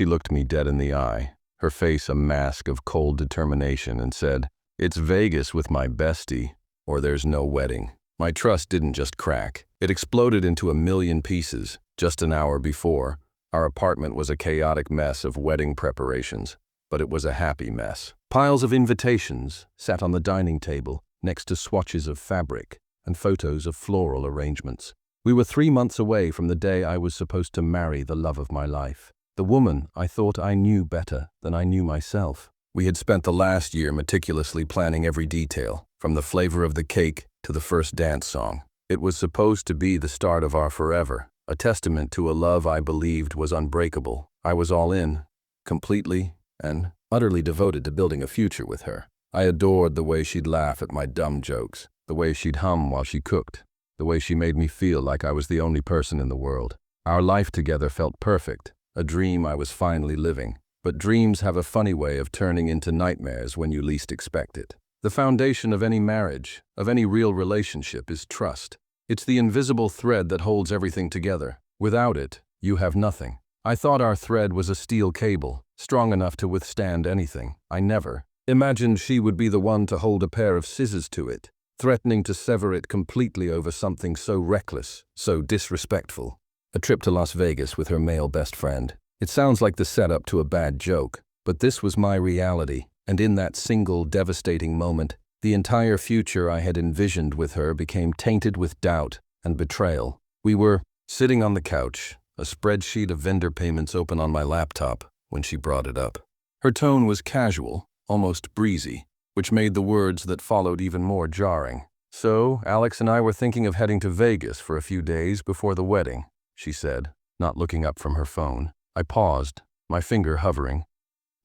She looked me dead in the eye, her face a mask of cold determination, and said, "It's Vegas with my bestie, or there's no wedding." My trust didn't just crack. It exploded into a million pieces. Just an hour before, our apartment was a chaotic mess of wedding preparations, but it was a happy mess. Piles of invitations sat on the dining table next to swatches of fabric and photos of floral arrangements. We were 3 months away from the day I was supposed to marry the love of my life, the woman I thought I knew better than I knew myself. We had spent the last year meticulously planning every detail, from the flavor of the cake to the first dance song. It was supposed to be the start of our forever, a testament to a love I believed was unbreakable. I was all in, completely and utterly devoted to building a future with her. I adored the way she'd laugh at my dumb jokes, the way she'd hum while she cooked, the way she made me feel like I was the only person in the world. Our life together felt perfect, a dream I was finally living. But dreams have a funny way of turning into nightmares when you least expect it. The foundation of any marriage, of any real relationship, is trust. It's the invisible thread that holds everything together. Without it, you have nothing. I thought our thread was a steel cable, strong enough to withstand anything. I never imagined she would be the one to hold a pair of scissors to it, threatening to sever it completely over something so reckless, so disrespectful. A trip to Las Vegas with her male best friend. It sounds like the setup to a bad joke, but this was my reality, and in that single devastating moment, the entire future I had envisioned with her became tainted with doubt and betrayal. We were sitting on the couch, a spreadsheet of vendor payments open on my laptop, when she brought it up. Her tone was casual, almost breezy, which made the words that followed even more jarring. "So, Alex and I were thinking of heading to Vegas for a few days before the wedding," she said, not looking up from her phone. I paused, my finger hovering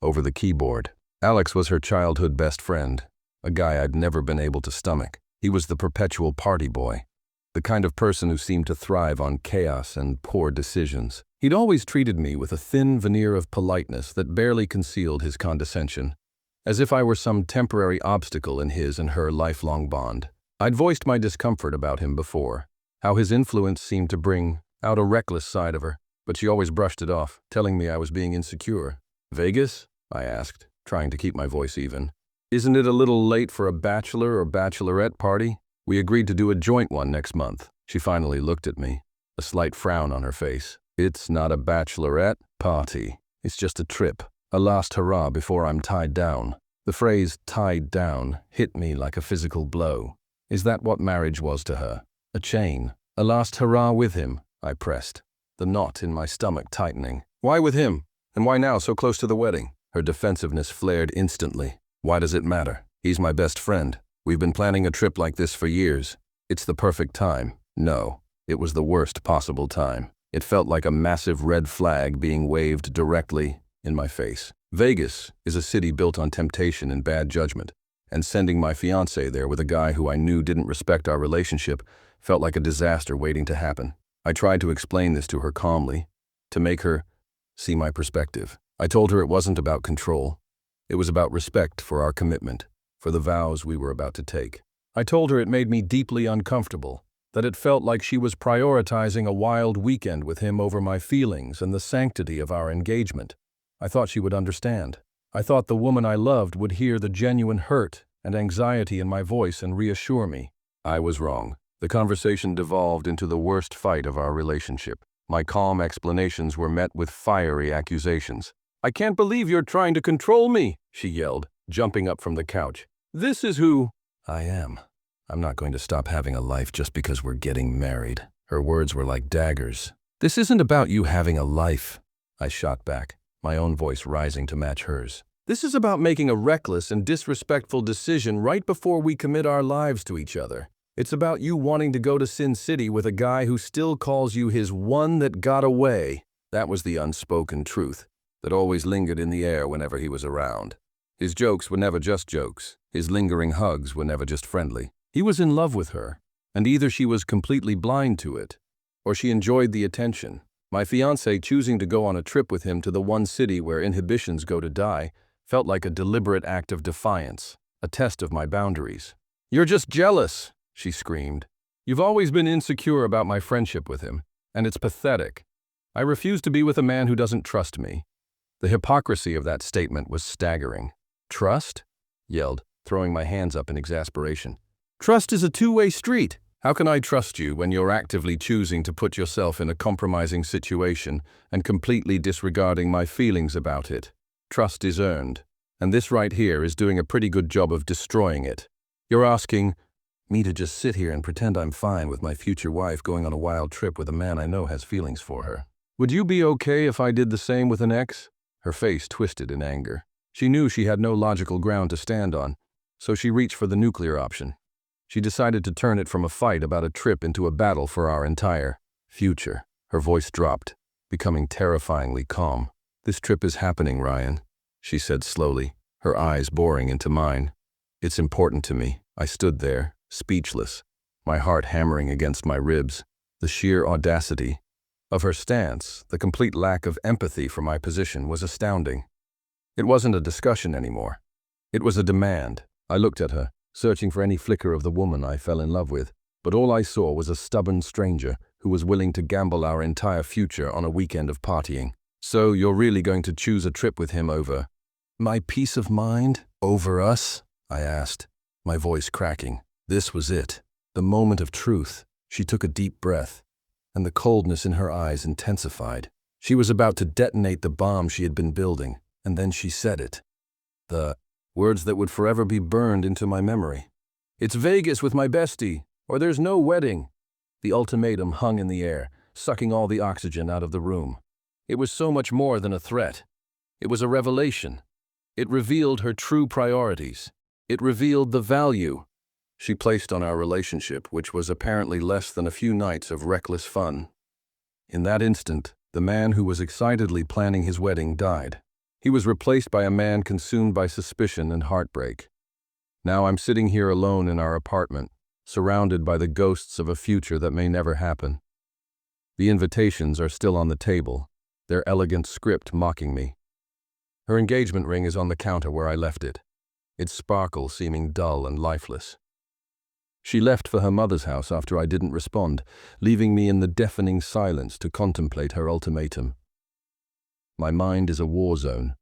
over the keyboard. Alex was her childhood best friend, a guy I'd never been able to stomach. He was the perpetual party boy, the kind of person who seemed to thrive on chaos and poor decisions. He'd always treated me with a thin veneer of politeness that barely concealed his condescension, as if I were some temporary obstacle in his and her lifelong bond. I'd voiced my discomfort about him before, how his influence seemed to bring out a reckless side of her, but she always brushed it off, telling me I was being insecure. "Vegas?" I asked, trying to keep my voice even. "Isn't it a little late for a bachelor or bachelorette party? We agreed to do a joint one next month." She finally looked at me, a slight frown on her face. "It's not a bachelorette party. It's just a trip, a last hurrah before I'm tied down." The phrase "tied down" hit me like a physical blow. Is that what marriage was to her? A chain? A last hurrah with him? I pressed, the knot in my stomach tightening. "Why with him? And why now, so close to the wedding?" Her defensiveness flared instantly. "Why does it matter? He's my best friend. We've been planning a trip like this for years. It's the perfect time." No, it was the worst possible time. It felt like a massive red flag being waved directly in my face. Vegas is a city built on temptation and bad judgment, and sending my fiancée there with a guy who I knew didn't respect our relationship felt like a disaster waiting to happen. I tried to explain this to her calmly, to make her see my perspective. I told her it wasn't about control. It was about respect for our commitment, for the vows we were about to take. I told her it made me deeply uncomfortable, that it felt like she was prioritizing a wild weekend with him over my feelings and the sanctity of our engagement. I thought she would understand. I thought the woman I loved would hear the genuine hurt and anxiety in my voice and reassure me. I was wrong. The conversation devolved into the worst fight of our relationship. My calm explanations were met with fiery accusations. "I can't believe you're trying to control me," she yelled, jumping up from the couch. "This is who I am. I'm not going to stop having a life just because we're getting married." Her words were like daggers. "This isn't about you having a life," I shot back, my own voice rising to match hers. "This is about making a reckless and disrespectful decision right before we commit our lives to each other. It's about you wanting to go to Sin City with a guy who still calls you his one that got away." That was the unspoken truth that always lingered in the air whenever he was around. His jokes were never just jokes. His lingering hugs were never just friendly. He was in love with her, and either she was completely blind to it, or she enjoyed the attention. My fiancé choosing to go on a trip with him to the one city where inhibitions go to die felt like a deliberate act of defiance, a test of my boundaries. "You're just jealous," she screamed. "You've always been insecure about my friendship with him, and it's pathetic. I refuse to be with a man who doesn't trust me. The hypocrisy of that statement was staggering. "Trust?" yelled, throwing my hands up in exasperation. "Trust is a two-way street. How can I trust you when you're actively choosing to put yourself in a compromising situation and completely disregarding my feelings about it? Trust is earned, and this right here is doing a pretty good job of destroying it. You're asking me to just sit here and pretend I'm fine with my future wife going on a wild trip with a man I know has feelings for her. Would you be okay if I did the same with an ex?" Her face twisted in anger. She knew she had no logical ground to stand on, so she reached for the nuclear option. She decided to turn it from a fight about a trip into a battle for our entire future. Her voice dropped, becoming terrifyingly calm. "This trip is happening, Ryan," she said slowly, her eyes boring into mine. "It's important to me." I stood there, speechless, my heart hammering against my ribs. The sheer audacity of her stance, the complete lack of empathy for my position, was astounding. It wasn't a discussion anymore. It was a demand. I looked at her, searching for any flicker of the woman I fell in love with, but all I saw was a stubborn stranger who was willing to gamble our entire future on a weekend of partying. "So you're really going to choose a trip with him over my peace of mind? Over us?" I asked, my voice cracking. This was it, the moment of truth. She took a deep breath, and the coldness in her eyes intensified. She was about to detonate the bomb she had been building, and then she said it. The words that would forever be burned into my memory. "It's Vegas with my bestie, or there's no wedding." The ultimatum hung in the air, sucking all the oxygen out of the room. It was so much more than a threat. It was a revelation. It revealed her true priorities. It revealed the value she placed on our relationship, which was apparently less than a few nights of reckless fun. In that instant, the man who was excitedly planning his wedding died. He was replaced by a man consumed by suspicion and heartbreak. Now I'm sitting here alone in our apartment, surrounded by the ghosts of a future that may never happen. The invitations are still on the table, their elegant script mocking me. Her engagement ring is on the counter where I left it, its sparkle seeming dull and lifeless. She left for her mother's house after I didn't respond, leaving me in the deafening silence to contemplate her ultimatum. My mind is a war zone.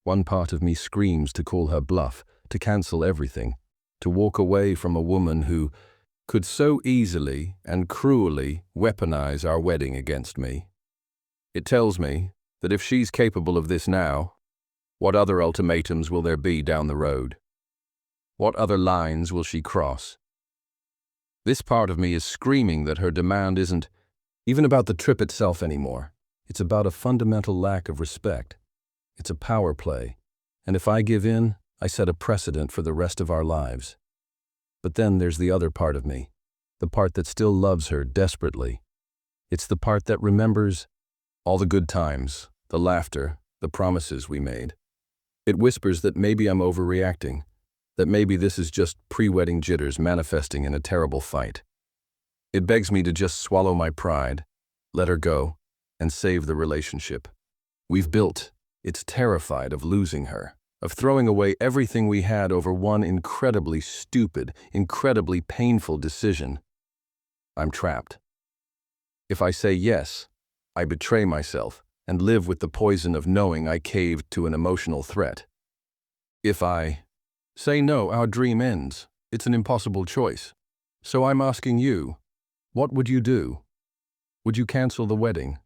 One part of me screams to call her bluff, to cancel everything, to walk away from a woman who could so easily and cruelly weaponize our wedding against me. It tells me that if she's capable of this now, what other ultimatums will there be down the road? What other lines will she cross? This part of me is screaming that her demand isn't even about the trip itself anymore. It's about a fundamental lack of respect. It's a power play, and if I give in, I set a precedent for the rest of our lives. But then there's the other part of me, the part that still loves her desperately. It's the part that remembers all the good times, the laughter, the promises we made. It whispers that maybe I'm overreacting, that maybe this is just pre-wedding jitters manifesting in a terrible fight. It begs me to just swallow my pride, let her go, and save the relationship we've built. It's terrified of losing her, of throwing away everything we had over one incredibly stupid, incredibly painful decision. I'm trapped. If I say yes, I betray myself and live with the poison of knowing I caved to an emotional threat. If I say no, our dream ends. It's an impossible choice. So I'm asking you, what would you do? Would you cancel the wedding?